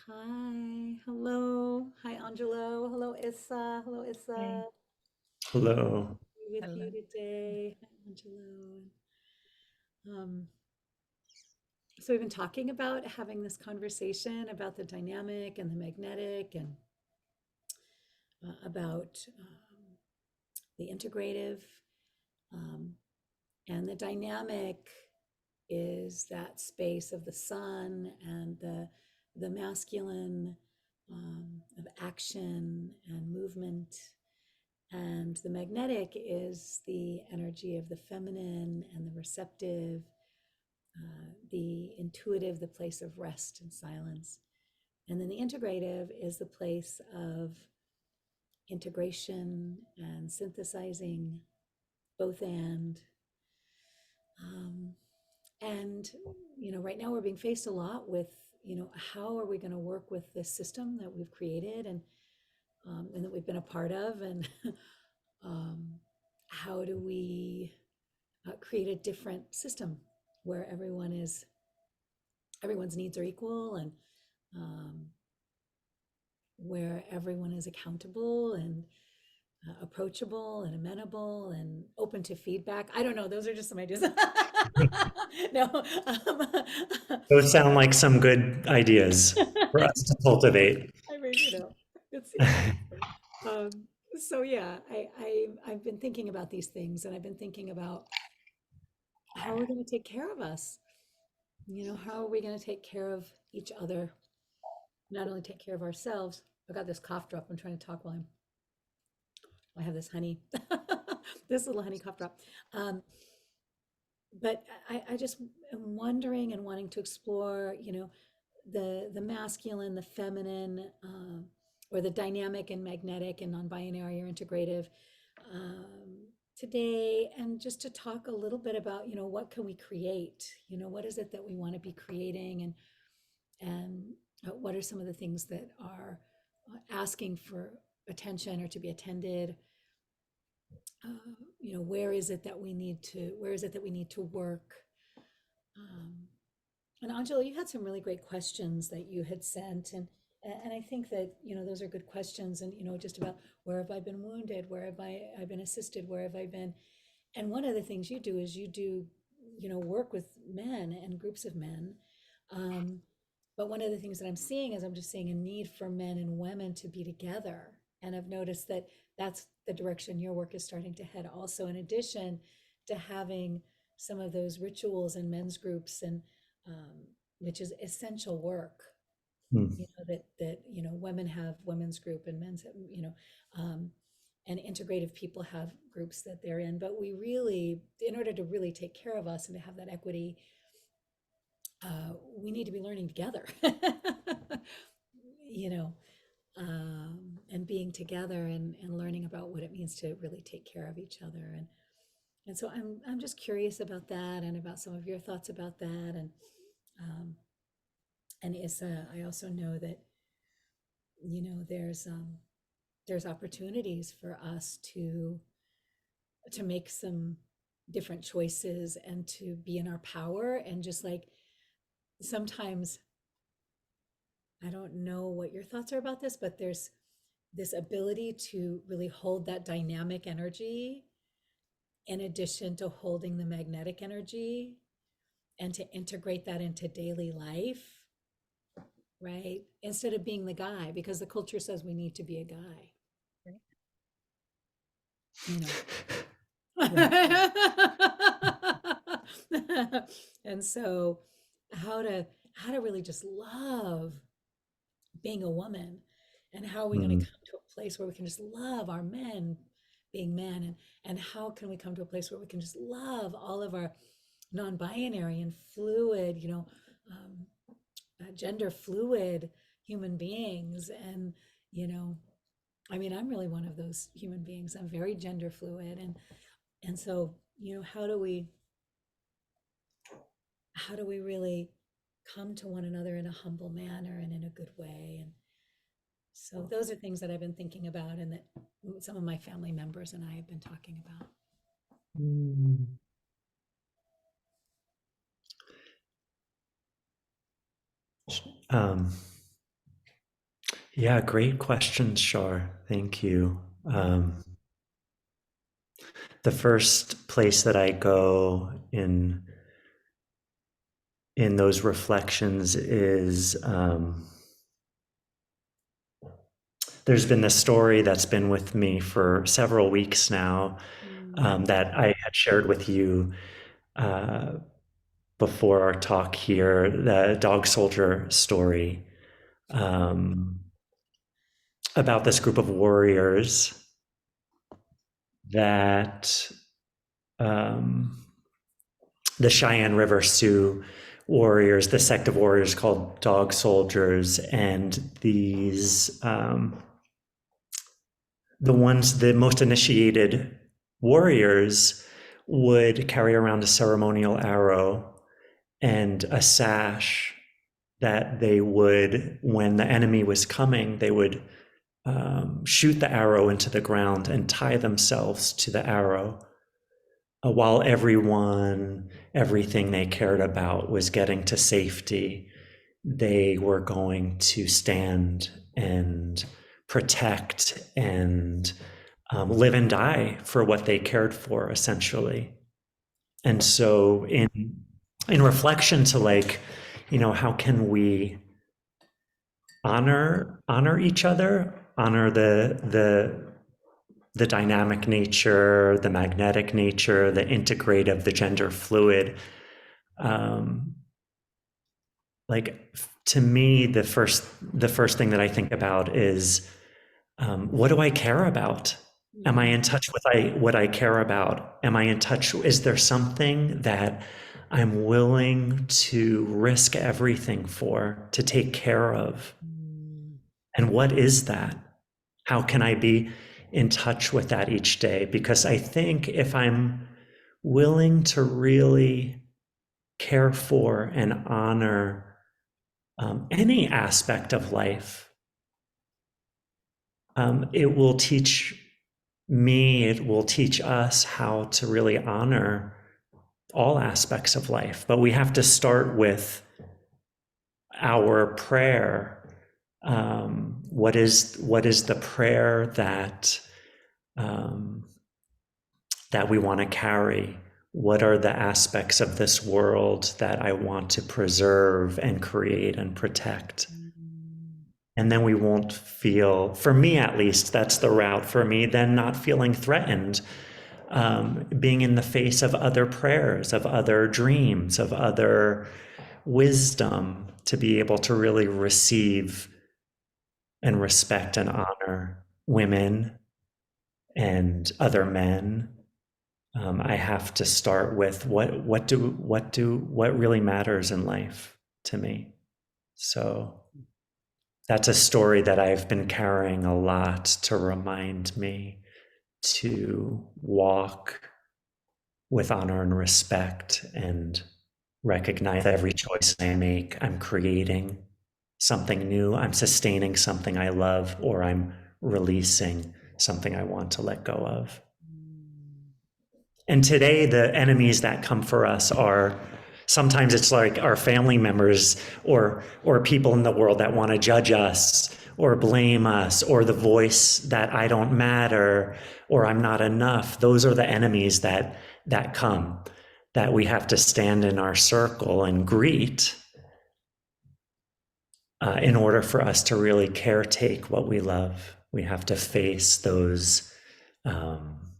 Hi, hello. Hi, Angelo. Hello, Issa. Hello, Hey. Issa. Hello. Be with Hello. you today. Hi, Angelo. Um, so we've been talking about having this conversation about the dynamic and the magnetic and about the integrative. Um, and the dynamic is that space of the sun and the masculine of action and movement. And the magnetic is the energy of the feminine and the receptive, the intuitive, the place of rest and silence. And then the integrative is the place of integration and synthesizing, both um, and, right now we're being faced a lot with, how are we going to work with this system that we've created and that we've been a part of? And um, how do we create a different system where everyone's needs are equal and um, where everyone is accountable and approachable and amenable and open to feedback. I don't know. Those are just some ideas. No. Those sound like some good ideas for us to cultivate. I mean, it's um, so yeah. I've been thinking about these things, and I've been thinking about how we're going to take care of us. How are we going to take care of each other? Not only take care of ourselves. I got this cough drop. I'm trying to talk while I have this honey, this little honey cough drop. Um, but I just am wondering and wanting to explore, the masculine, the feminine, or the dynamic and magnetic and non-binary or integrative today, and just to talk a little bit about, what can we create? What is it that we want to be creating, and what are some of the things that are asking for attention or to be attended? Where is it that we need to work? Um, and Angela, you had some really great questions that you had sent, and I think that those are good questions, and just about where have I been wounded, where have I been assisted, where have I been, and one of the things you do is you do work with men and groups of men, um, but one of the things that I'm seeing is I'm just seeing a need for men and women to be together, and I've noticed that that's the direction your work is starting to head also, in addition to having some of those rituals in men's groups and um, which is essential work. Hmm. That women have women's group and men's have, um, and integrative people have groups that they're in. But we really, in order to really take care of us and to have that equity, we need to be learning together. you know, and being together and learning about what it means to really take care of each other. And so I'm just curious about that and about some of your thoughts about that. Um, and Issa, I also know that there's opportunities for us to make some different choices and to be in our power, and just like sometimes, I don't know what your thoughts are about this, but there's this ability to really hold that dynamic energy in addition to holding the magnetic energy, and to integrate that into daily life, right? Instead of being the guy, because the culture says we need to be a guy, you know. Yeah. And so how to how to really just love being a woman, and how are we going to Hmm. come to a place where we can just love our men being men, and how can we come to a place where we can just love all of our non-binary and fluid, gender fluid human beings. And you know I mean, I'm really one of those human beings. I'm very gender fluid, and so how do we really come to one another in a humble manner and in a good way? And so those are things that I've been thinking about, and that some of my family members and I have been talking about. Hmm. Um, Yeah, great question, Char. Thank you. The first place that I go in those reflections is there's been this story that's been with me for several weeks now, Mm, that I had shared with you uh, before our talk here, the dog soldier story, um, about this group of warriors that um, the Cheyenne River Sioux warriors, the sect of warriors called dog soldiers, and the most initiated warriors would carry around a ceremonial arrow and a sash that they would, when the enemy was coming, they would shoot the arrow into the ground and tie themselves to the arrow, while everything they cared about was getting to safety. They were going to stand and protect and live and die for what they cared for, essentially. And so, in reflection to, like, how can we honor each other, honor the dynamic nature, the magnetic nature, the integrative, the gender fluid. Um, like, to me, the first thing that I think about is, what do I care about? Am I mm, in touch with what I care about? Am I in touch? Is there something that I'm willing to risk everything for, to take care of? mm, And what is that? How can I be in touch with that each day? Because I think if I'm willing to really care for and honor any aspect of life, it will teach me, it will teach us how to really honor all aspects of life. But we have to start with our prayer. What is the prayer um, that we want to carry? What are the aspects of this world that I want to preserve and create and protect? mm, And then we won't feel, for me at least, that's the route for me, then not feeling threatened, being in the face of other prayers, of other dreams, of other wisdom, to be able to really receive and respect and honor women and other men. I have to start with what really matters in life to me. So that's a story that I've been carrying a lot to remind me to walk with honor and respect and recognize that every choice I make, I'm creating something new, I'm sustaining something I love, or I'm releasing something I want to let go of. mm. And today, the enemies that come for us are sometimes it's like our family members or people in the world that want to judge us or blame us, or the voice that I don't matter or I'm not enough. Those are the enemies that come, that we have to stand in our circle and greet, in order for us to really caretake what we love. We have to face those,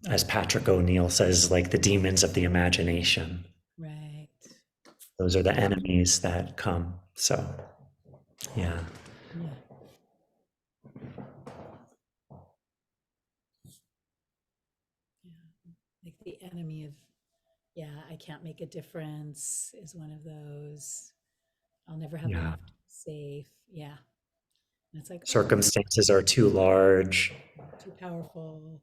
as Patrick O'Neill says, like the demons of the imagination. Right. Those are the enemies that come. So, yeah. Yeah. Yeah. Like the enemy of, yeah, I can't make a difference is one of those. I'll never have Yeah. enough to be safe. Yeah. And it's like, oh, Circumstances are too large. too powerful.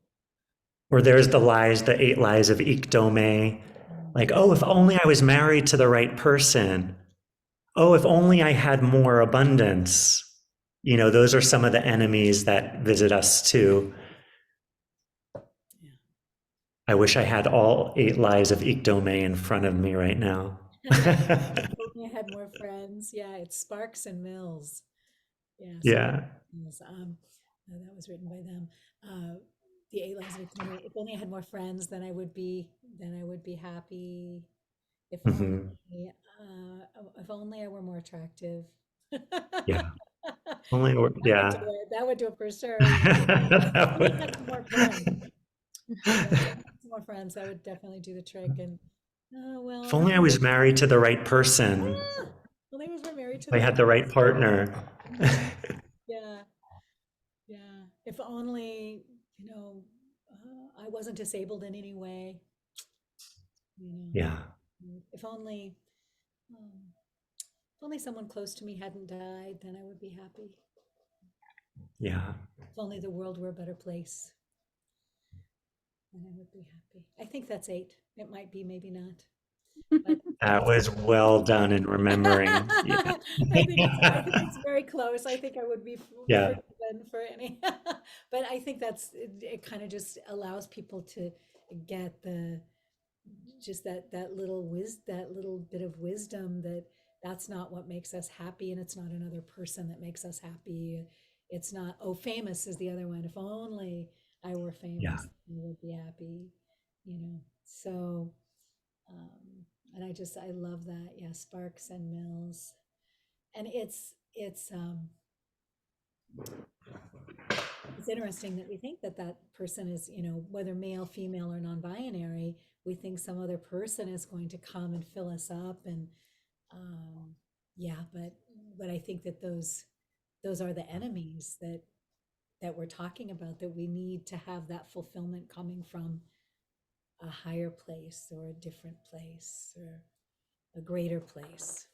Or there's the lies, the 8 lies of Ikdome. Like, Mm, oh, if only I was married to the right person. Oh, if only I had more abundance. Those are some of the enemies that visit us too. yeah. I wish I had all 8 lies of Ikdome in front of me right now. If only I had more friends. Yeah, it's Sparks and Mills. Yeah, so Yeah. that was written by them. The eight lives of eternity. If only I had more friends, then I would be happy. If only, Hmm. if only I were more attractive. Yeah. Only, That would do yeah. it. That would do it for sure. Yeah. That I need to have some more friends. would- Yeah, some more friends. That would definitely do the trick. And If well, only I was married to the right person. ah, well, they was married to I the had right the right person. partner. Mhm. Yeah, yeah. If only, I wasn't disabled in any way. You know, Yeah. if only, um, if only someone close to me hadn't died, then I would be happy. Yeah. If only the world were a better place, then I would be happy. I think that's eight. It might be, maybe not, but That was well done in remembering. Yeah. I think it's very close. I think I would be Yeah. forgiven for any, but I think it kind of just allows people to get just that little bit of wisdom that that's not what makes us happy, and it's not another person that makes us happy. It's not, oh, famous is the other one. If only I were Yeah. famous, I would be happy, so um and I love that. Yeah, Sparks and Mills. And it's interesting that we think that that person is, whether male, female, or non-binary, we think some other person is going to come and fill us up. And yeah, but I think that those are the enemies that we're talking about, that we need to have that fulfillment coming from a higher place or a different place or a greater place.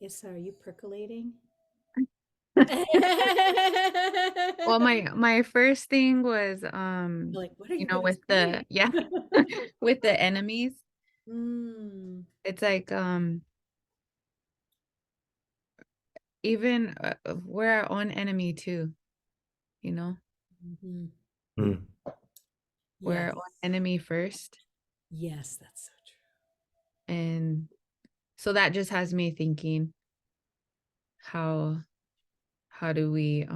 Yes, are you percolating? Well, my first thing was Like, what are you gonna with say? the yeah, with the enemies. Mm, It's like even we're our own enemy too, you know. mhm. Mm. We're Yes. our own enemy first. Yes, that's so And so that just has me thinking, how how do we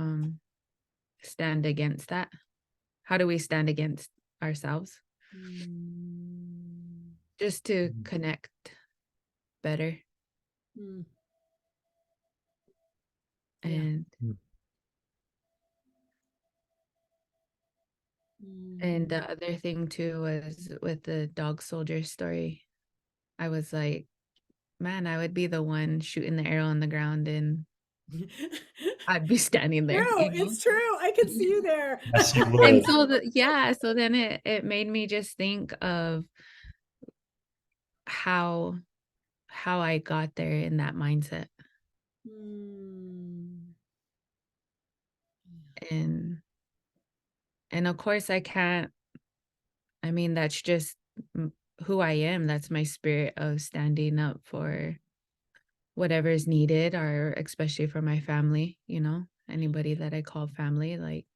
stand against that? How do we stand against ourselves true. Mm, just to connect better? mm, yeah. And Mm. and Mm. the other thing too was with the dog soldier story. I was like, man, I would be the one shooting the arrow on the ground and I'd be standing there, True, you know? it's true. I can see you there. Yes, you And would. so yeah, so then it made me just think of how I got there in that mindset. Mm, And of course I can't, I mean, that's just who I am. That's my spirit of standing up for whatever is needed, or especially for my family, anybody that I call family, like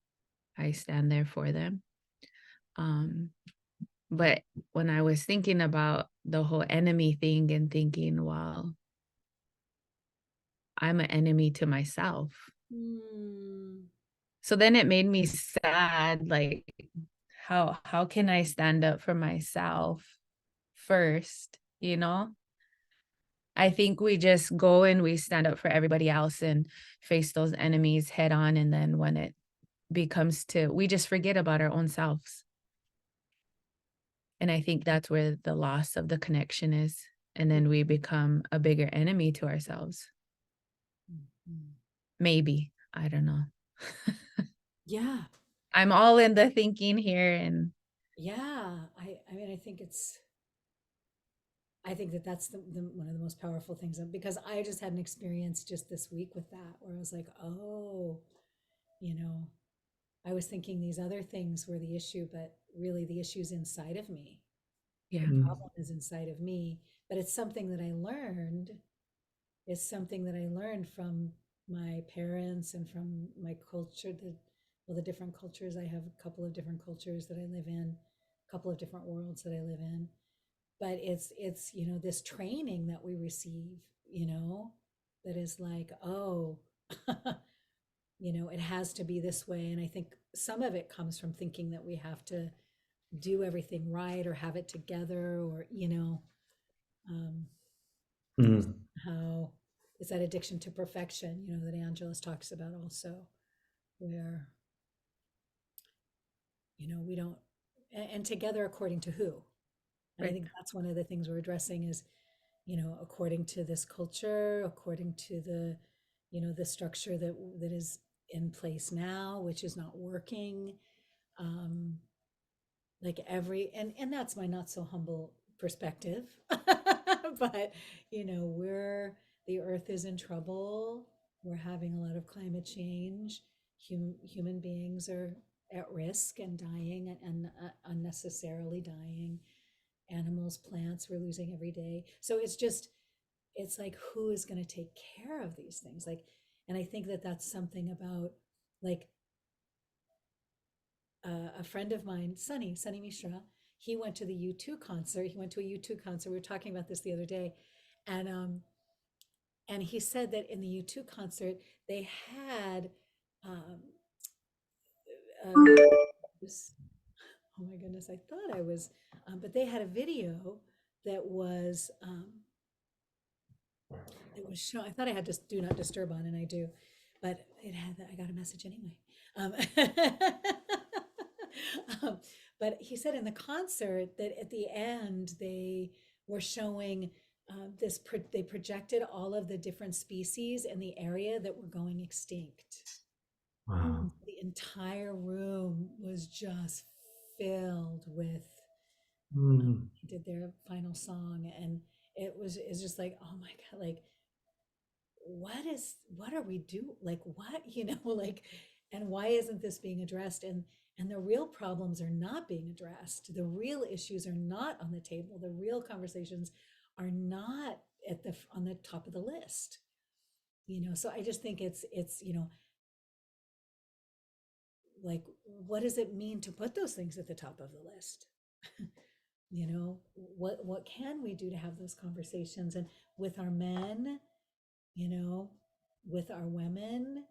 I stand there for them. Um, but when I was thinking about the whole enemy thing and thinking, wow, I'm an enemy to myself. mm, So then it made me sad, like how can I stand up for myself first, I think we just go and we stand up for everybody else and face those enemies head on. And then when it becomes to, we just forget about our own selves. And I think that's where the loss of the connection is. And then we become a bigger enemy to ourselves. mm. Maybe. I don't know. Yeah, I'm all in the thinking here. And yeah. I mean, I think that that's the one of the most powerful things, because I just had an experience just this week with that, where I was like, oh, you know, I was thinking these other things were the issue, but really the issue's inside of me. The yeah, Mm. problem is inside of me, but it's something that I learned. It's something that I learned from my parents and from my culture, the different cultures. I have a couple of different cultures that I live in, a couple of different worlds that I live in. but it's, you know, this training that we receive, you know, that is like, oh, you know, it has to be this way. And I think some of it comes from thinking that we have to do everything right or have it together, or, you know, um, Mm. how is that addiction to perfection, you know, that Angelus talks about also, where, you know, we don't, and together according to who? And I Right. think that's one of the things we're addressing is, you know, according to this culture, according to the, you know, the structure that is in place now, which is not working. Um, like every, and that's my not so humble perspective, but you know, the earth is in trouble. We're having a lot of climate change. Human beings are at risk and dying, and unnecessarily dying. Animals, plants, we're losing every day. So it's just, it's like, who is going to take care of these things? Like, and I think that that's something about, like, a friend of mine, Sunny Mishra, he went to the U2 concert. He went to a U2 concert. We were talking about this the other day. And and he said that in the U2 concert, they had this, oh my goodness, I thought I was, but they had a video that was it was shown. I thought I had to do not disturb on, and I do, but it had that. I got a message anyway. Um, um, but he said in the concert that at the end they were showing they projected all of the different species in the area that were going extinct. Wow. The entire room was just filled with Mm. did their final song, and it's just like, oh my god, like what are we do, like what, you know, like, and why isn't this being addressed? And the real problems are not being addressed, the real issues are not on the table, the real conversations are not at the on the top of the list, you know. So I just think it's, you know, like, what does it mean to put those things at the top of the list? You know, what can we do to have those conversations, and with our men, you know, with our women,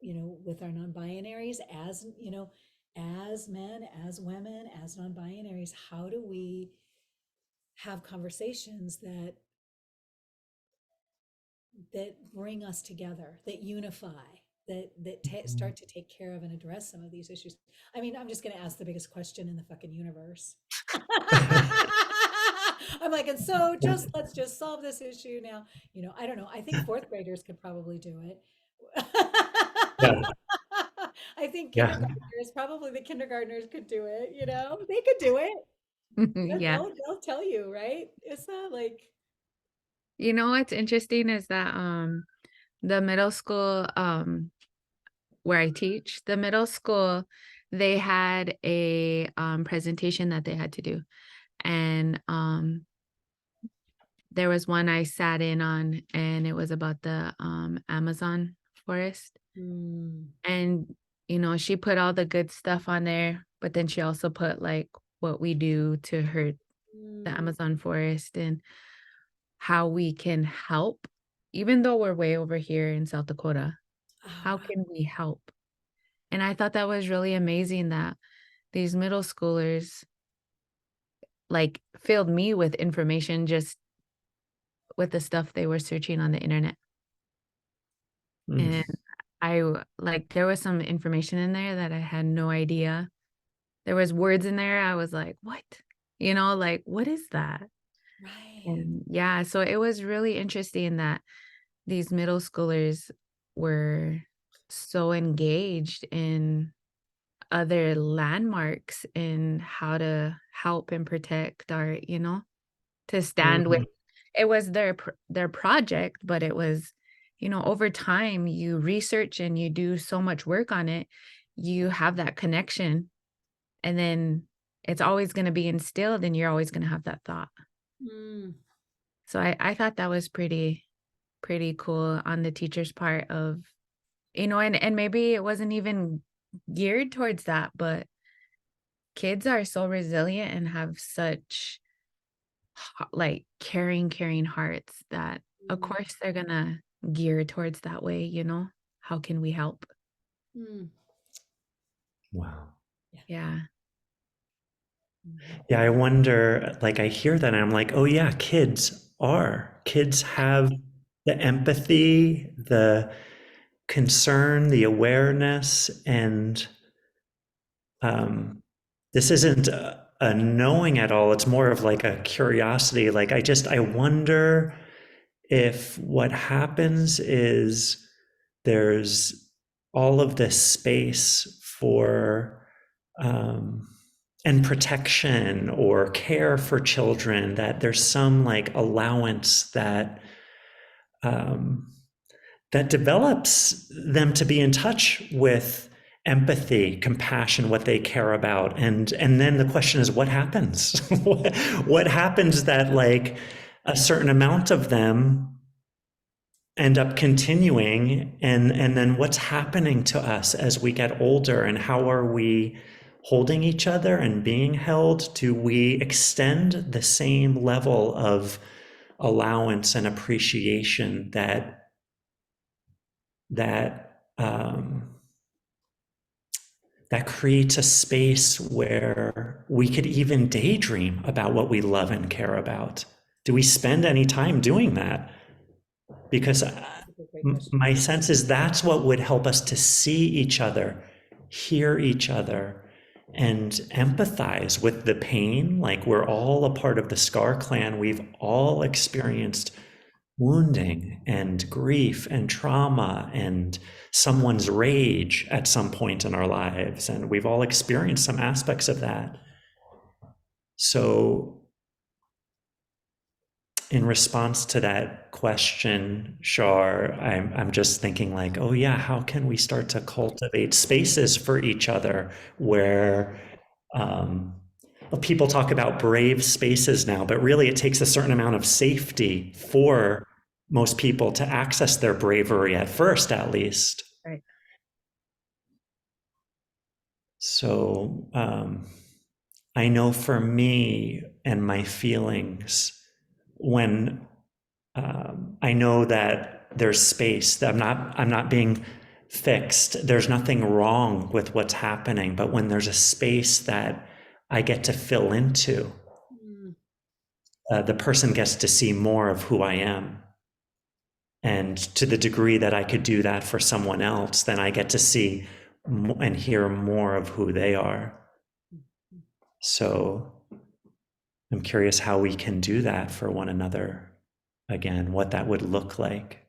you know, with our non-binaries, as, you know, as men, as women, as non-binaries, how do we have conversations that bring us together, that unify, start to take care of and address some of these issues? I mean, I'm just going to ask the biggest question in the fucking universe. I'm like, and so just let's just solve this issue now. You know, I don't know. I think fourth graders could probably do it. Yeah. I think Yeah. kindergartners, probably the kindergartners could do it, you know, they could do it. Yeah. They'll tell you, right? It's not like, You know what's interesting is that the middle school where I teach, the middle school, they had a presentation that they had to do. And there was one I sat in on, and it was about the Amazon forest. mm, And, you know, she put all the good stuff on there, but then she also put like what we do to hurt the mm, Amazon forest and how we can help, even though we're way over here in South Dakota. oh, How wow. can we help? And I thought that was really amazing that these middle schoolers like filled me with information just with the stuff they were searching on the internet. And Mm. like there was some information in there that I had no idea. There was words in there I was like, "What?" You know, like, "What is that?" Right. And yeah, so it was really interesting that these middle schoolers were so engaged in other landmarks in how to help and protect our, you know, to stand with Mhm. it was their project, but it was, you know, over time you research and you do so much work on it, you have that connection, and then it's always going to be instilled and you're always going to have that thought. Mm. So I thought that was pretty cool on the teacher's part of, you know, and maybe it wasn't even geared towards that, but kids are so resilient and have such like caring hearts that of Mm. course they're gonna gear towards that way, you know? How can we help? Mm. Wow. Yeah. Mhm. Yeah, I wonder, like, I hear that and I'm like, oh, yeah, kids have the empathy, the concern, the awareness, and this isn't a knowing at all. It's more of like a curiosity. Like, I wonder if what happens is there's all of this space for um, and protection or care for children, that there's some like allowance um, that develops them to be in touch with empathy, compassion, what they care about. And then the question is, what happens? What happens that like a certain amount of them end up continuing, and then what's happening to us as we get older, and how are we holding each other and being held? Do we extend the same level of allowance and appreciation that that creates a space where we could even daydream about what we love and care about? Do we spend any time doing that? Because That's a great question. my sense is that's what would help us to see each other, hear each other, and empathize with the pain. Like, we're all a part of the Scar clan. We've all experienced wounding and grief and trauma and someone's rage at some point in our lives. And we've all experienced some aspects of that. So, in response to that question, Char, I'm just thinking like, oh yeah, how can we start to cultivate spaces for each other where um, people talk about brave spaces now, but really it takes a certain amount of safety for most people to access their bravery at first, at least. Right. So I know for me and my feelings, when I know that there's space, that I'm not being fixed. There's nothing wrong with what's happening, but when there's a space that I get to fill into, Mm. the person gets to see more of who I am. And to the degree that I could do that for someone else, then I get to see and hear more of who they are. So I'm curious how we can do that for one another again, what that would look like.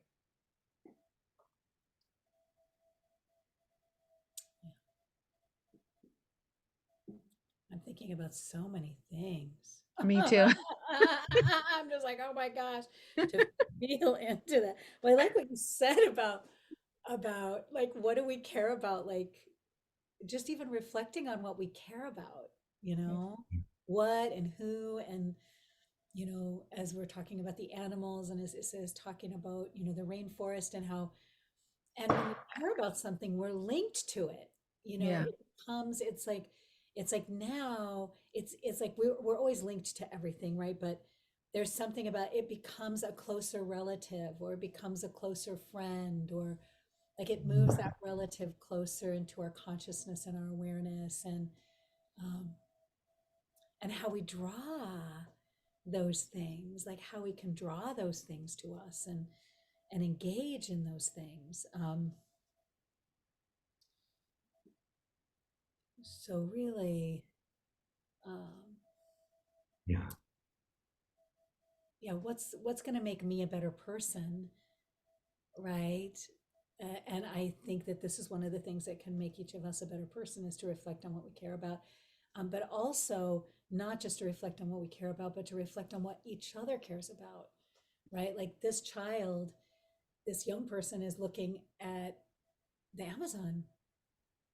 I'm thinking about so many things. Me too. I'm just like, oh my gosh, to feel into that. But I like what you said about like what do we care about? Like just even reflecting on what we care about, you know, what and who, and as we're talking about the animals, and as it says talking about, the rainforest, and how, and when we care about something, we're linked to it. Yeah. It becomes, it's like now it's like we're always linked to everything, right? But there's something about it becomes a closer relative, or it becomes a closer friend, or like it moves that relative closer into our consciousness and our awareness, um, and how we draw those things, like how we can draw those things to us, and engage in those things. So really, um, Yeah. yeah, what's going to make me a better person, right? And I think that this is one of the things that can make each of us a better person, is to reflect on what we care about, but also not just to reflect on what we care about, but to reflect on what each other cares about, right? Like this child, this young person is looking at the Amazon,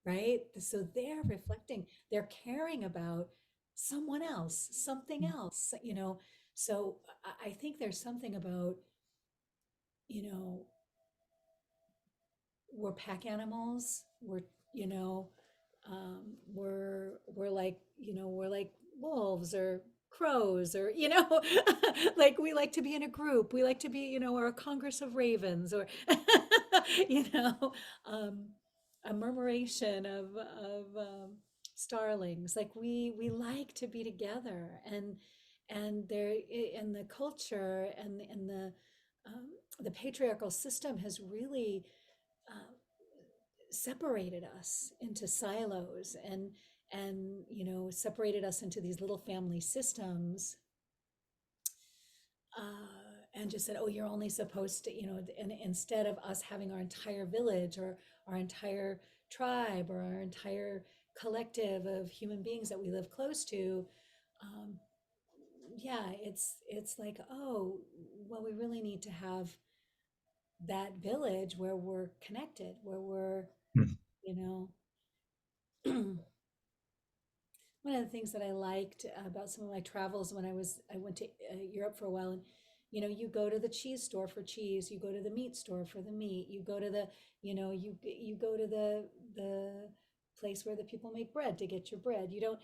right? So they're reflecting, they're caring about someone else, something else, So I think there's something about, you know, we're pack animals. You know, we're like, we're like wolves or crows, or, like we like to be in a group. We like to be, or a congress of ravens, or, you know, um, a murmuration of starlings. Like we like to be together, and and the culture and the patriarchal system has really uh, separated us into silos, and separated us into these little family systems, and just said, oh, you're only supposed to, and instead of us having our entire village, or our entire tribe, or our entire collective of human beings that we live close to, um, yeah, it's like, oh, well, we really need to have that village where we're connected, where we're, you know, one of the things that I liked about some of my travels when I went to Europe for a while, and you go to the cheese store for cheese, you go to the meat store for the meat, you go to the you go to the place where the people make bread to get your bread. You don't,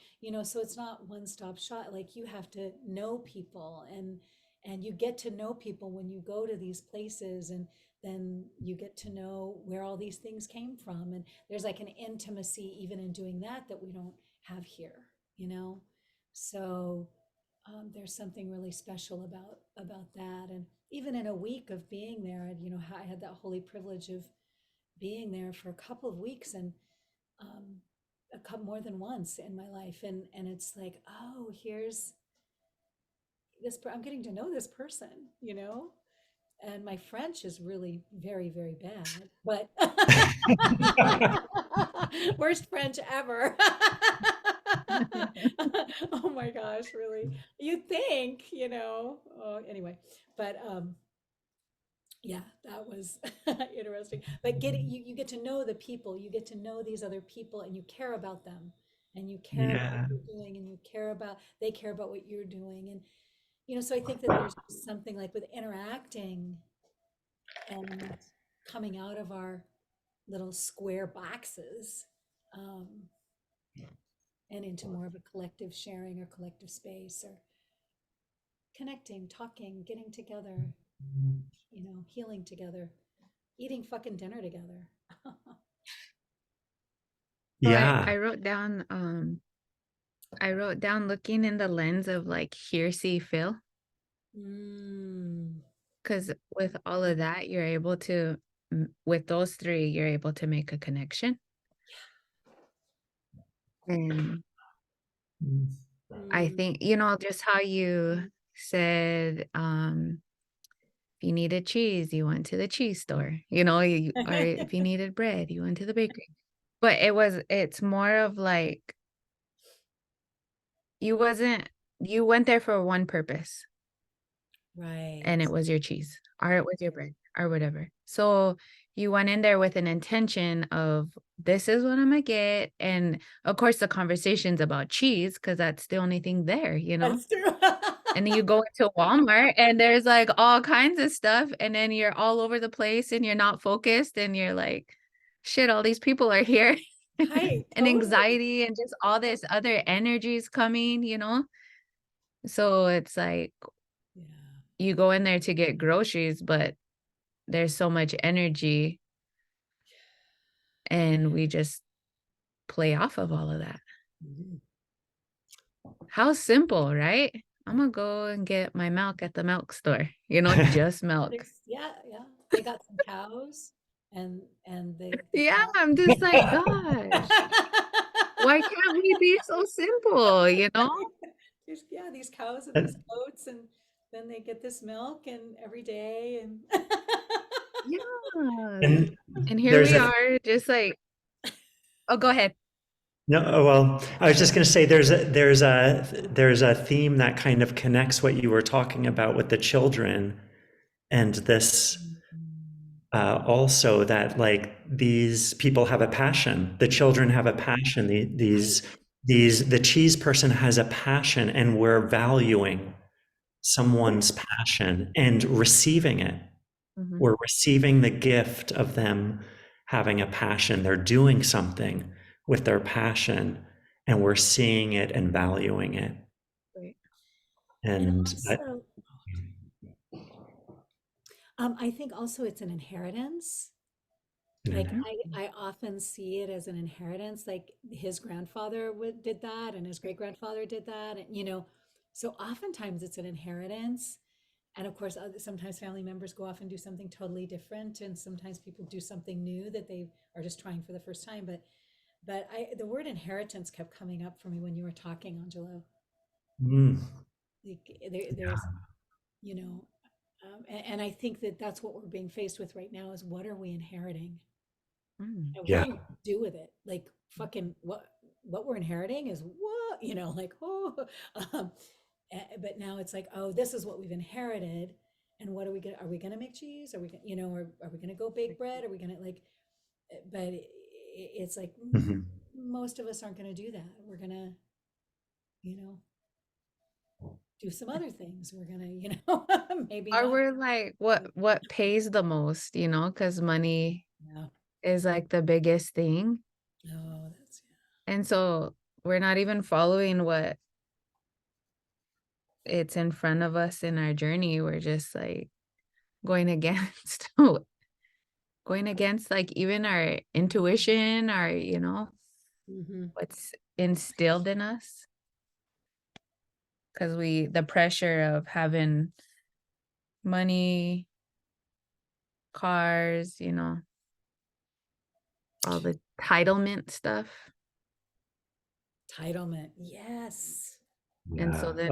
so it's not one stop shop. Like, you have to know people, and you get to know people when you go to these places, and then you get to know where all these things came from, and there's like an intimacy even in doing that we don't have here, you know? So there's something really special about that. And even in a week of being there, I had that holy privilege of being there for a couple of weeks, and a couple more than once in my life. And it's like, oh, here's I'm getting to know this person, and my French is really very, very bad, but worst French ever. Oh my gosh, really? You'd think, Oh, anyway, but yeah, that was interesting. But you get to know the people, you get to know these other people, and you care about them, and you care about what Yeah. they're doing, and they care about what you're doing. And so I think that there's something like with interacting and coming out of our little square boxes, um, and into more of a collective sharing or collective space, or connecting, talking, getting together, healing together, eating fucking dinner together. So Yeah. I wrote down looking in the lens of like hear, see, feel. Mm. Because with all of that, you're able to, with those three, you're able to make a connection. And I Mm. think, just how you said, if you needed cheese, you went to the cheese store, or if you needed bread, you went to the bakery. But it's more of like, you went there for one purpose, Right. and it was your cheese, or it was your bread, or whatever. So you went in there with an intention of, this is what I'm gonna get. And of course, the conversation's about cheese because that's the only thing there, That's true. And then you go into Walmart and there's like all kinds of stuff, and then you're all over the place and you're not focused, and you're like, shit, all these people are here. Right, And totally. anxiety and just all this other energies coming, So it's like, Yeah. you go in there to get groceries, but there's so much energy, and we just play off of all of that. Mhm. How simple, right? I'm gonna go and get my milk at the milk store, just milk. Yeah, yeah. They got some cows, and the Yeah, cow. I'm just like, gosh, why can't we be so simple, Yeah, these cows and these goats, and then they get this milk and every day, and Yeah. And And here there's we a are, just like, oh, go ahead. no, well, I was just going to say there's a theme that kind of connects what you were talking about with the children, and this also, that like these people have a passion, the children have a passion, right. the cheese person has a passion, and we're valuing someone's passion and receiving it. Mhm. We're receiving the gift of them having a passion. They're doing something with their passion, and we're seeing it and valuing it. Right. And And also, I think also it's an inheritance. Like Mhm. I often see it as an inheritance. Like his grandfather did that, and his great grandfather did that, and so oftentimes it's an inheritance. And of course, sometimes family members go off and do something totally different, and sometimes people do something new that they are just trying for the first time. But the word inheritance kept coming up for me when you were talking, Angelo. mm, Like there's, you know, and I think that that's what we're being faced with right now is what are we inheriting? Mm. And what yeah. are we gonna do with it? Like fucking what we're inheriting is what, like, oh, um, but now it's like, oh, this is what we've inherited. And what are we gonna make cheese? Are we gonna, or are we gonna go bake bread? Are we gonna like, but it's like Mhm. most of us aren't gonna do that. We're gonna, you know, do some other things. We're gonna, maybe Or not. we're like, what pays the most, because money Yeah. is like the biggest thing. Oh, that's And so we're not even following what it's in front of us in our journey. We're just like going against going against like even our intuition, our, yeah. what's instilled in us. Because the pressure of having money, cars, all the entitlement stuff. Entitlement. Yes. And so Yeah. then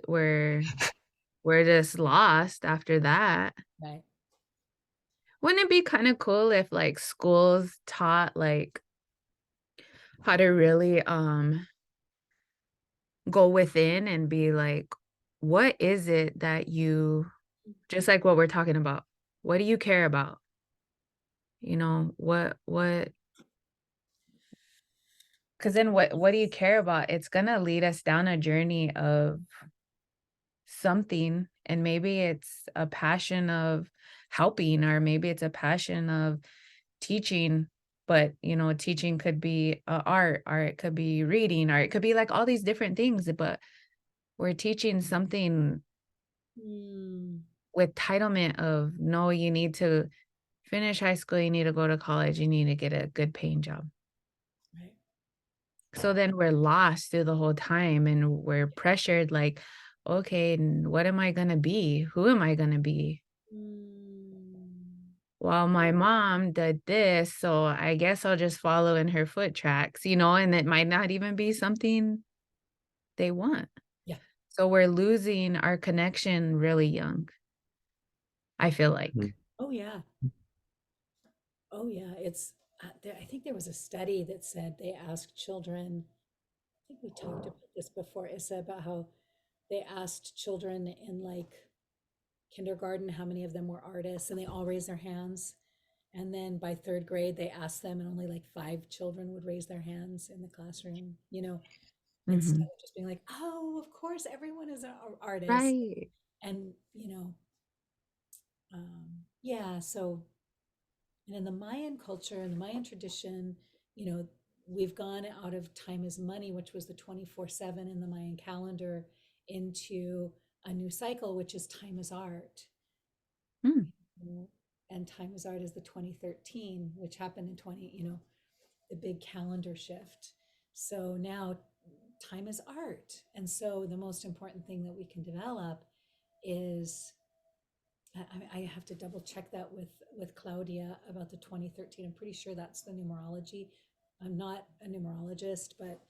we're just lost after that. Right. Wouldn't it be kind of cool if like schools taught like how to really go within and be like, what is it that you, just like what we're talking about, what do you care about? What because then what do you care about? It's gonna lead us down a journey of something, and maybe it's a passion of helping, or maybe it's a passion of teaching. But teaching could be art, or it could be reading, or it could be like all these different things, but we're teaching something Mm, with entitlement of, no, you need to finish high school, you need to go to college, you need to get a good paying job. right. So then we're lost through the whole time, and we're pressured like, okay, what am I going to be? Who am I going to be? Mm, Well, my mom did this, so I guess I'll just follow in her foot tracks, and it might not even be something they want. yeah. So we're losing our connection really young, I feel like. Oh, yeah. Oh, yeah. I think there was a study that said they asked children, I think we talked about this before. It said about how they asked children in like kindergarten how many of them were artists, and they all raised their hands. And then by third grade, they asked them, and only like 5 children would raise their hands in the classroom, instead Mhm. of just being like, oh, of course, everyone is an artist. Right. And, yeah, so, and in the Mayan culture and the Mayan tradition, you know, we've gone out of time is money, which was the 24/7 in the Mayan calendar, into a new cycle, which is time is art. Mm. And time is art is the 2013, which happened in 20, the big calendar shift. So now time is art. And so the most important thing that we can develop is I have to double check that with Claudia about the 2013. I'm pretty sure that's the numerology. I'm not a numerologist, but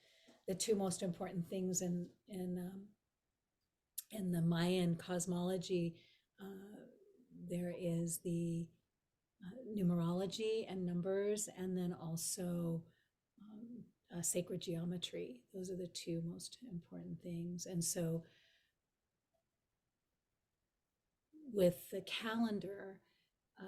the two most important things in the Mayan cosmology, there is the numerology and numbers, and then also sacred geometry. Those are the two most important things. And so with the calendar,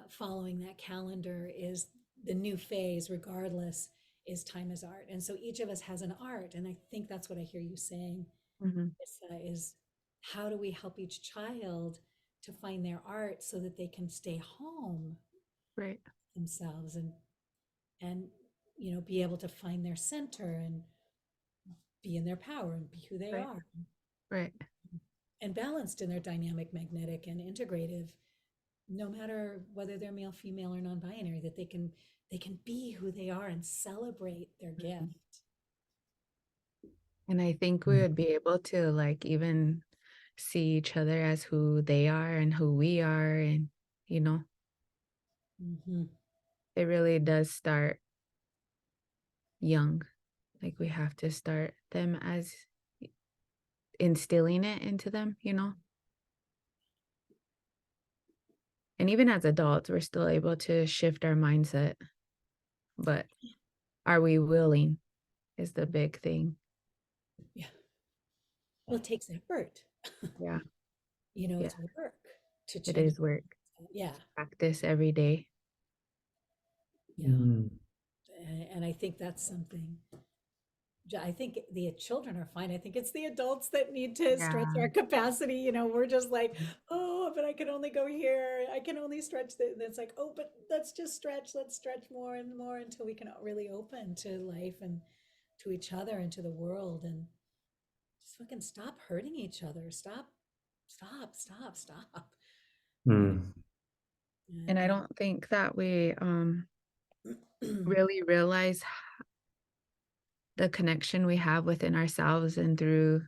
following that calendar is the new phase, regardless, is time is art. And so each of us has an art. And I think that's what I hear you saying, Mhm. is how do we help each child to find their art so that they can stay home Right. themselves and be able to find their center and be in their power and be who they Right. are. Right. and balanced in their dynamic, magnetic, and integrative, no matter whether they're male, female, or non-binary, that they can be who they are and celebrate their gift. And I think we would be able to like even see each other as who they are and who we are. And, you know, Mm-hmm. it really does start young. Like we have to start them as instilling it into them, you know? And even as adults, we're still able to shift our mindset. But are we willing is the big thing. Yeah. Well, it takes effort. Yeah, You know, yeah, it's work to it change. is work. Yeah. Practice every day. Yeah. Mm. And I think that's something. I think the children are fine. I think it's the adults that need to stretch Yeah. our capacity. You know, we're just like, oh, but I can only go here. I can only stretch. And it's like, oh, but let's just stretch. Let's stretch more and more until we can really open to life and to each other and to the world, and just fucking stop hurting each other. Stop, stop, stop, stop. Mm. And I don't think that we really realize the connection we have within ourselves and through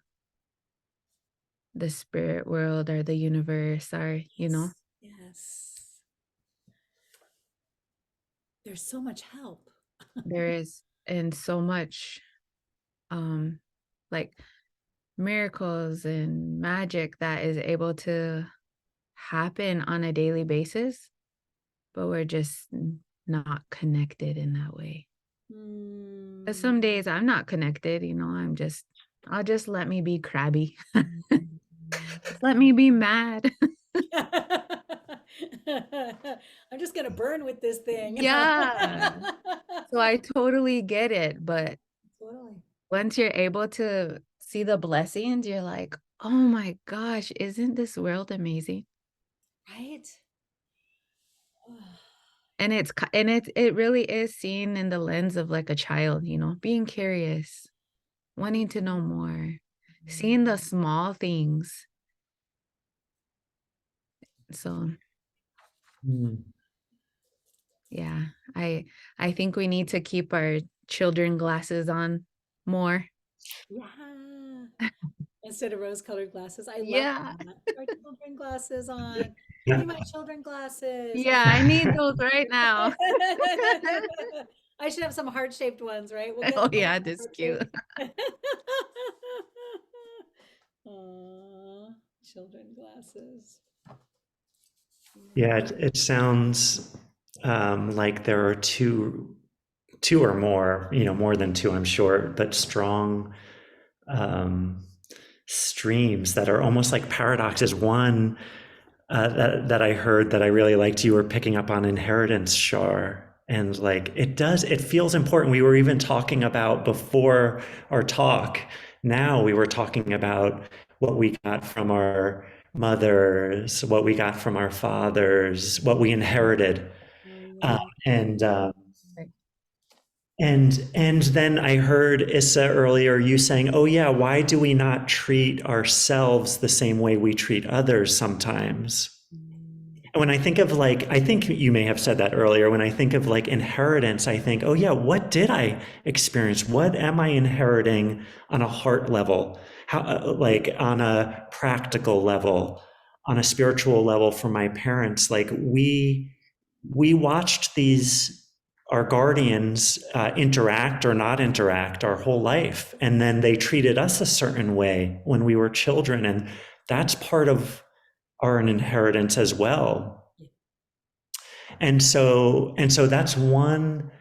the spirit world or the universe or, you know, Yes. There's so much help. there is and so much like miracles and magic that is able to happen on a daily basis, but we're just not connected in that way. But some days I'm not connected, you know, I'll just let me be crabby. Just let me be mad. I'm just gonna burn with this thing. Yeah. So I totally get it, but Totally. once you're able to see the blessings, you're like, "Oh my gosh, isn't this world amazing?" Right? And it really is seen in the lens of like a child, you know, being curious, wanting to know more, seeing the small things. So, Mm. yeah, I think we need to keep our children glasses on more. Yeah. Instead of rose-colored glasses. I love Yeah. that. Our children glasses on. Give me Yeah. my children glasses. Yeah, I need those right now. I should have some heart-shaped ones, right? We'll get Oh some yeah, that's cute. heart-shaped. Aw, children glasses. Yeah, it sounds like there are two or more, more than two, I'm sure, but strong um, streams that are almost like paradoxes. One that I heard that I really liked, you were picking up on inheritance, Char. And like it feels important. We were even talking about before our talk. Now we were talking about what we got from our mothers, what we got from our fathers, what we inherited. Oh, Uh, yeah. and Right. and then I heard Issa earlier, you saying, "Oh yeah, why do we not treat ourselves the same way we treat others sometimes?" And when I think of like, I think you may have said that earlier. When I think of like inheritance, I think, oh yeah, what did I experience? What am I inheriting on a heart level? How, like on a practical level, on a spiritual level from my parents? Like we watched these our guardians interact or not interact our whole life, and then they treated us a certain way when we were children, and that's part of our inheritance as well. And so that's one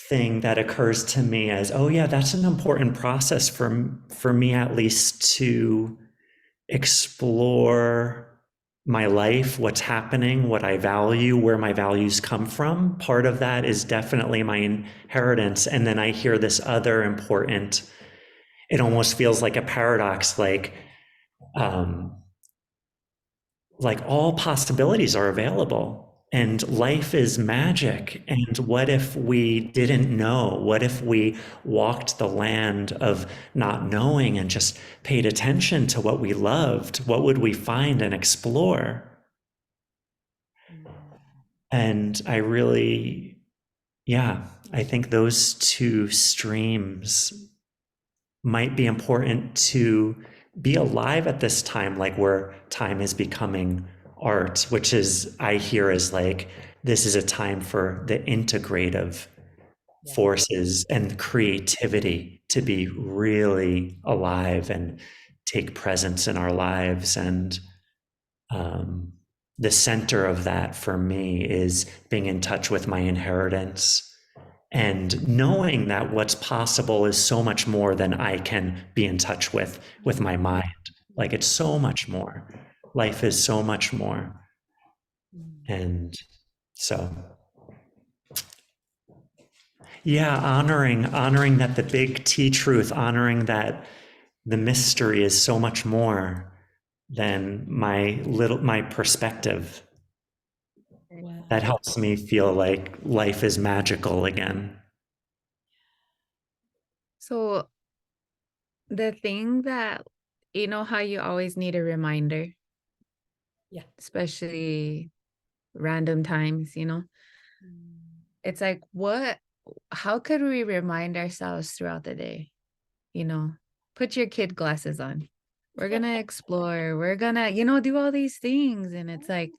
thing that occurs to me as, oh yeah, that's an important process for me at least to explore my life, what's happening, what I value, where my values come from. Part of that is definitely my inheritance. And then I hear this other important, it almost feels like a paradox, um, like all possibilities are available. And life is magic. And what if we didn't know? What if we walked the land of not knowing and just paid attention to what we loved? What would we find and explore? And I really, yeah, I think those two streams might be important to be alive at this time, like where time is becoming art, which is, I hear as like, this is a time for the integrative Yeah. forces and creativity to be really alive and take presence in our lives. And the center of that for me is being in touch with my inheritance and knowing that what's possible is so much more than I can be in touch with my mind. Like it's so much more. Life is so much more. And so yeah, honoring that the big T truth, honoring that the mystery is so much more than my perspective. Wow. That helps me feel like life is magical again. So the thing that, you know how you always need a reminder, Yeah. especially random times, it's like, how could we remind ourselves throughout the day? Put your kid glasses on. We're going to explore. We're going to, do all these things. And it's like,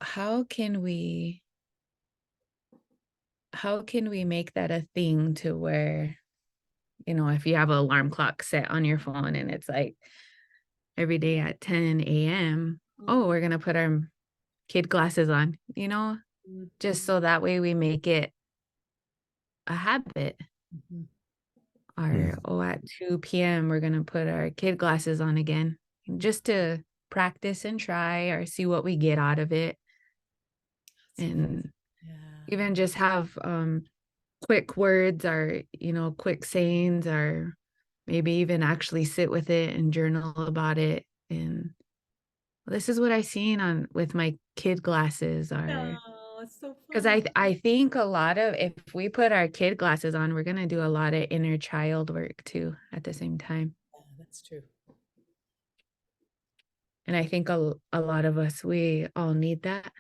how can we make that a thing to where, if you have an alarm clock set on your phone and it's like every day at 10 a.m., oh, we're going to put our kid glasses on, just so that way we make it a habit. Or, at 2 p.m., we're going to put our kid glasses on again, just to practice and try or see what we get out of it. And even just have quick words or, quick sayings, or maybe even actually sit with it and journal about it. And this is what I seen with my kid glasses, or It's so because fun. I think a lot of, if we put our kid glasses on, we're going to do a lot of inner child work too at the same time. Yeah, that's true. And I think a lot of us, we all need that.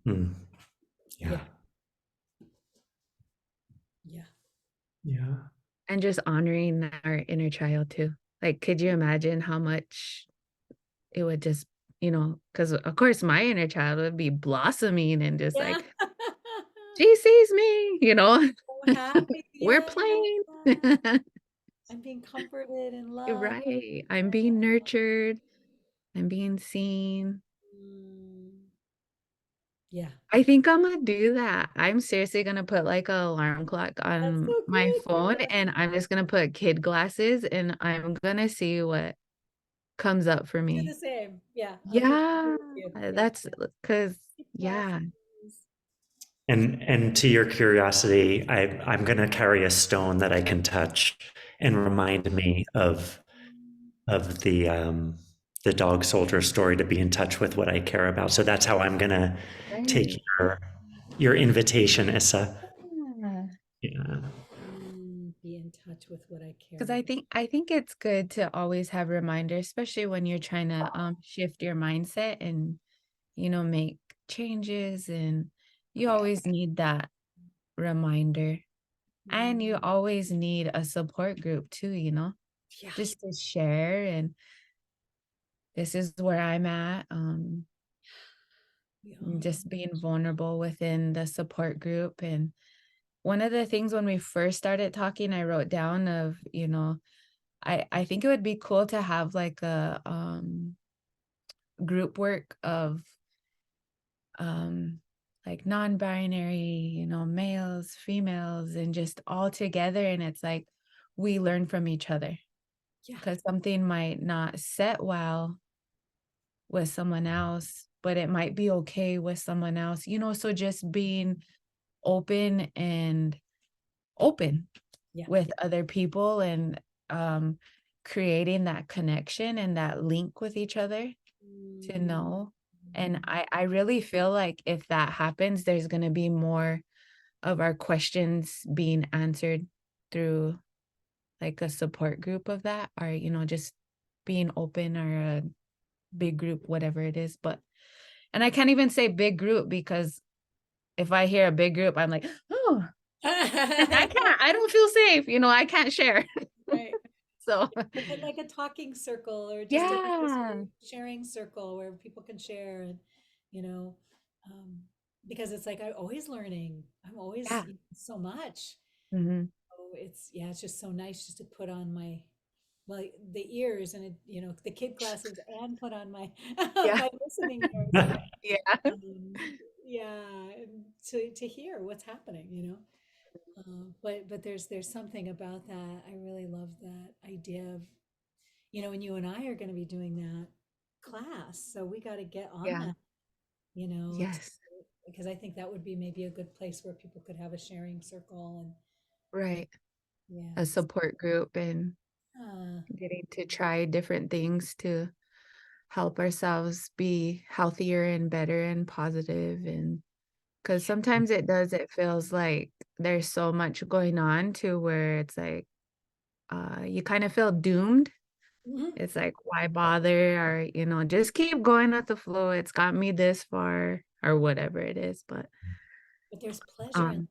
Yeah. Yeah. Yeah. Yeah. And just honoring our inner child too. Like, could you imagine how much it would just, because of course my inner child would be blossoming and just like, she sees me, So happy. we're Yeah. playing. I'm being comforted and loved. Right. I'm being nurtured. I'm being seen. Yeah. I think I'm gonna do that. I'm seriously gonna put like an alarm clock That's on so my good. phone, and I'm just gonna put kid glasses, and I'm gonna see what comes up for Do the me. same. Yeah. I'll do Yeah, it. that's because, Keep yeah. glasses. And to your curiosity, I'm going to carry a stone that I can touch and remind me of the dog soldier story, to be in touch with what I care about. So that's how I'm going to take Right. your invitation, Issa. Yeah. Yeah. Be in touch with what I care Because about. I think it's good to always have reminders, especially when you're trying to shift your mindset and make changes, and you always need that reminder. And you always need a support group too, Yeah. just to share, and this is where I'm at. Yeah. Just being vulnerable within the support group. And one of the things when we first started talking, I wrote down of, I think it would be cool to have like a group work of like non-binary, males, females, and just all together. And it's like we learn from each other, Yeah. because something might not set well with someone else, but it might be okay with someone else, so just being open and open Yeah. with other people, and creating that connection and that link with each other. to know. And I really feel like if that happens, there's going to be more of our questions being answered through like a support group of that, or, just being open, or a big group, whatever it is. And I can't even say big group, because if I hear a big group, I'm like, oh, I don't feel safe. I can't share. Right. So, Like a talking circle, or just yeah. a sharing circle where people can share, and you know, um, because it's like I'm always learning. I'm always Yeah. so much. Hmm. Oh, it's just so nice just to put on my the ears, and the kid glasses, and put on my Yeah. my listening ears, Yeah. yeah, and to hear what's happening, but there's something about that. I really love that idea of, and you and I are going to be doing that class, so we got to get on Yeah. that, Yes. because I think that would be maybe a good place where people could have a sharing circle, and Right. A yes, support group, and uh, getting to try different things to help ourselves be healthier and better and positive. And because sometimes it feels like there's so much going on to where it's like, you kind of feel doomed. mhm. It's like, why bother? Or, just keep going with the flow. It's got me this far, or whatever it is. But But there's pleasure in um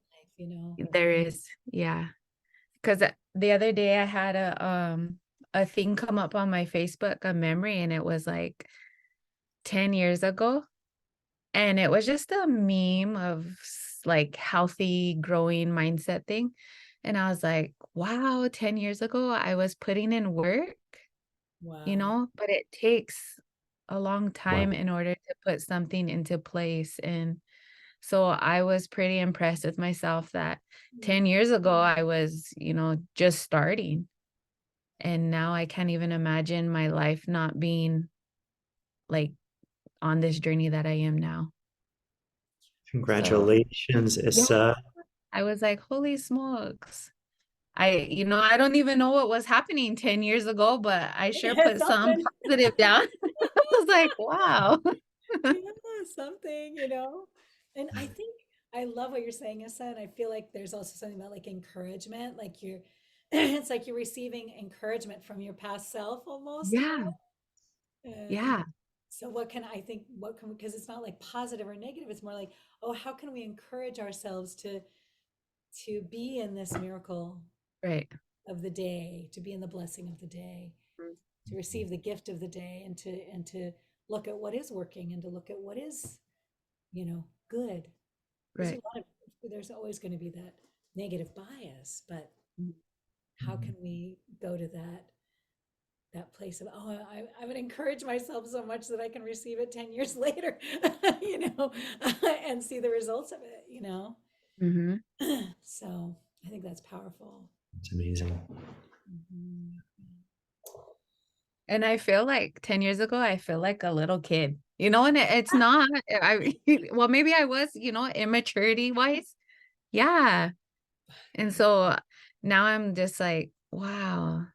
life. there is, yeah. Because the other day I had a thing come up on my Facebook, a memory, and it was like 10 years ago. And it was just a meme of like healthy growing mindset thing. And I was like, wow, 10 years ago I was putting in work, Wow. but it takes a long Wow. time in order to put something into place. And so I was pretty impressed with myself that 10 years ago I was, just starting. And now I can't even imagine my life not being like on this journey that I am now. So, Congratulations, yeah, Issa. I was like, holy smokes. I don't even know what was happening 10 years ago, but I sure put some Something. positive down. I was like, wow. Yeah, something. And I think I love what you're saying, Issa, and I feel like there's also something about like encouragement, like you're it's like you're receiving encouragement from your past self almost, Yeah. And Yeah. so what can, because it's not like positive or negative, it's more like, oh, how can we encourage ourselves to be in this miracle Right. of the day, to be in the blessing of the day, to receive the gift of the day, and to look at what is working, and to look at what is, good. There's a Right. lot of there's always going to be that negative bias, but how can we go to that place of, oh, I would encourage myself so much that I can receive it 10 years later, you know and see the results of it. Hmm. So I think that's powerful. It's amazing. Mhm. And I feel like 10 years ago, I feel like a little kid, and it's not, well, maybe I was, immaturity wise. Yeah. And so now I'm just like, wow.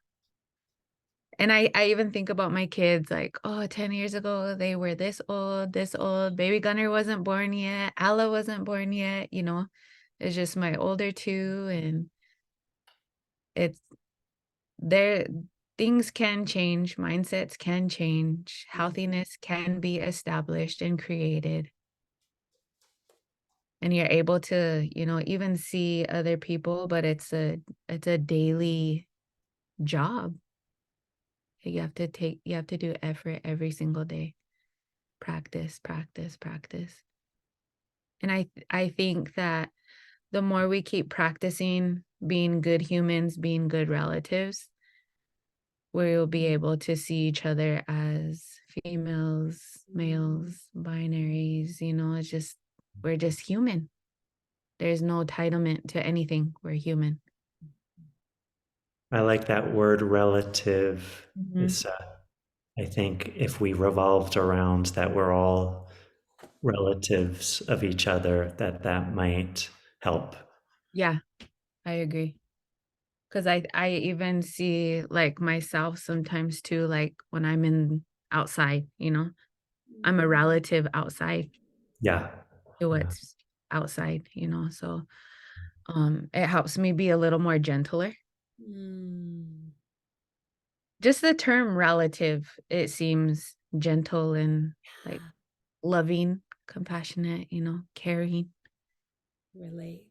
And I even think about my kids like, oh, 10 years ago, they were this old, this old. Baby Gunner wasn't born yet. Alla wasn't born yet. It's just my older two. And it's there. Things can change. Mindsets can change. Yeah. Healthiness can be established and created. And you're able to, even see other people, but it's a daily job. You have to do effort every single day. Practice, practice, practice. And I think that the more we keep practicing being good humans, being good relatives, we'll be able to see each other as females, males, binaries, we're just human. There's no entitlement to anything. We're human. I like that word relative, Mhm. Issa. I think if we revolved around that we're all relatives of each other, that might help. Yeah, I agree. Because I even see like myself sometimes too, like when I'm in outside, I'm a relative outside Yeah. to what's outside, so it helps me be a little more gentler. Mm. Just the term relative, it seems gentle and like loving, compassionate, caring. Relate.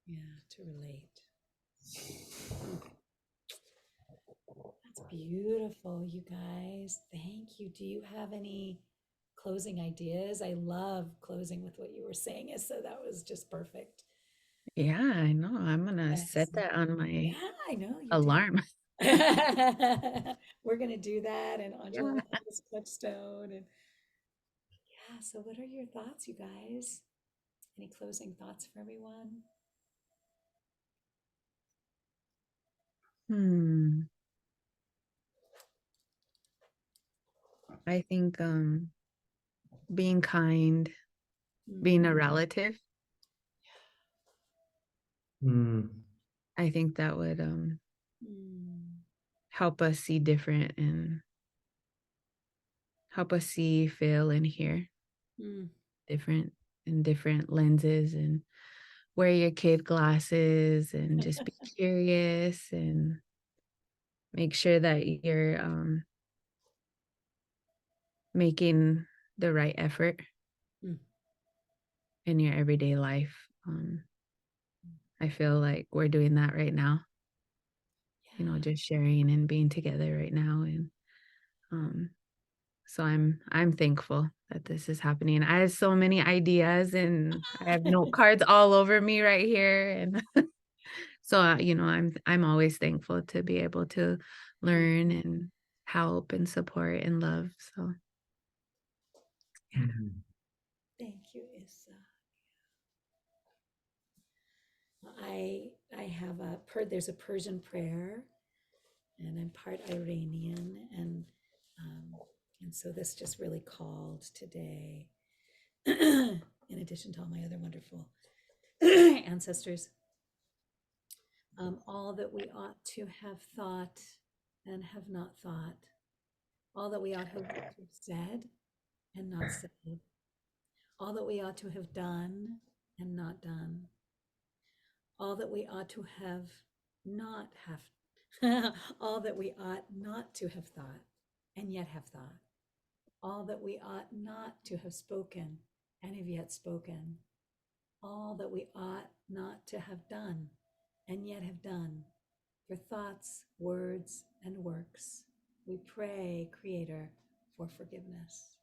Yeah, to relate. That's beautiful, you guys. Thank you. Do you have any closing ideas? I love closing with what you were saying, so that was just perfect. Yeah, I know. I'm gonna set Excellent. that on my Yeah, I know you do. alarm. We're gonna do that, and Angelo Yeah. will have this touchstone. And yeah, so what are your thoughts, you guys? Any closing thoughts for everyone? Hmm. I think being kind, being a relative, Mm. I think that would Mm. help us see different and help us see, feel, and hear Mm. different in different lenses, and wear your kid glasses and just be curious and make sure that you're making the right effort Mm. in your everyday life. I feel like we're doing that right now, Yeah. just sharing and being together right now. And um, so I'm thankful that this is happening. I have so many ideas and I have note cards all over me right here. And so, I'm always thankful to be able to learn and help and support and love. So yeah. Mhm. Thank you, Issa. I have there's a Persian prayer, and I'm part Iranian, and so this just really called today. In addition to all my other wonderful ancestors, all that we ought to have thought and have not thought, all that we ought to have said and not said, all that we ought to have done and not done, all that we ought to have not have, all that we ought not to have thought and yet have thought, all that we ought not to have spoken and have yet spoken, all that we ought not to have done and yet have done, for thoughts, words, and works. We pray, Creator, for forgiveness.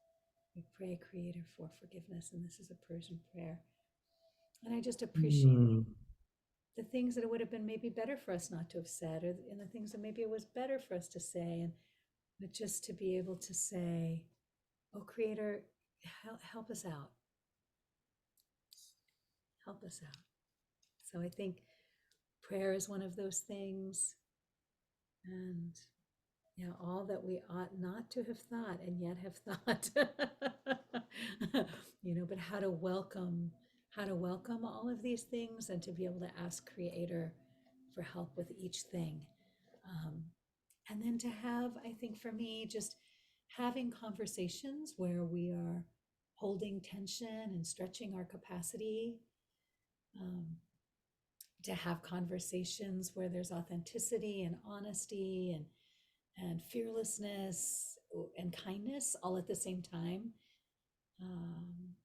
We pray, Creator, for forgiveness. And this is a Persian prayer. And I just appreciate Mm. the things that it would have been maybe better for us not to have said, or and the things that maybe it was better for us to say, but just to be able to say, "Oh, Creator, help us out. Help us out." So I think prayer is one of those things, and yeah, all that we ought not to have thought and yet have thought. But how to welcome all of these things, and to be able to ask Creator for help with each thing. Um, and then to have, I think for me, just having conversations where we are holding tension and stretching our capacity, um, to have conversations where there's authenticity and honesty and fearlessness and kindness all at the same time, um,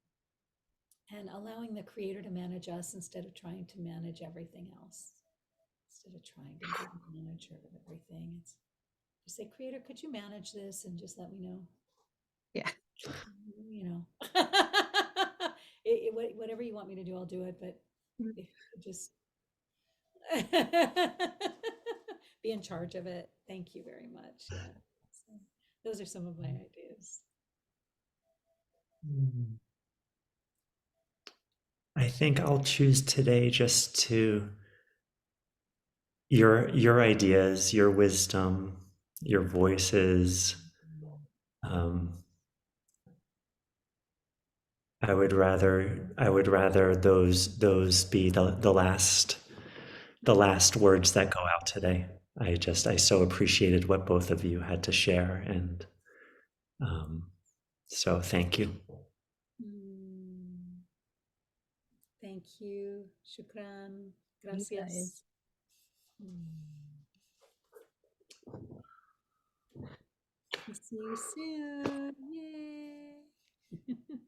and allowing the Creator to manage us instead of trying to manage everything else, instead of trying to be the manager of everything. It's just say, Creator, could you manage this and just let me know? Yeah. Whatever you want me to do, I'll do it. But if you could just be in charge of it, thank you very much. Yeah. So those are some of my ideas. Mm. I think I'll choose today just to your ideas, your wisdom, your voices. Um, I would rather those be the last words that go out today. I so appreciated what both of you had to share, and um, So thank you. Mm. Thank you. Shukran. You Gracias. guys. See you soon. Yay.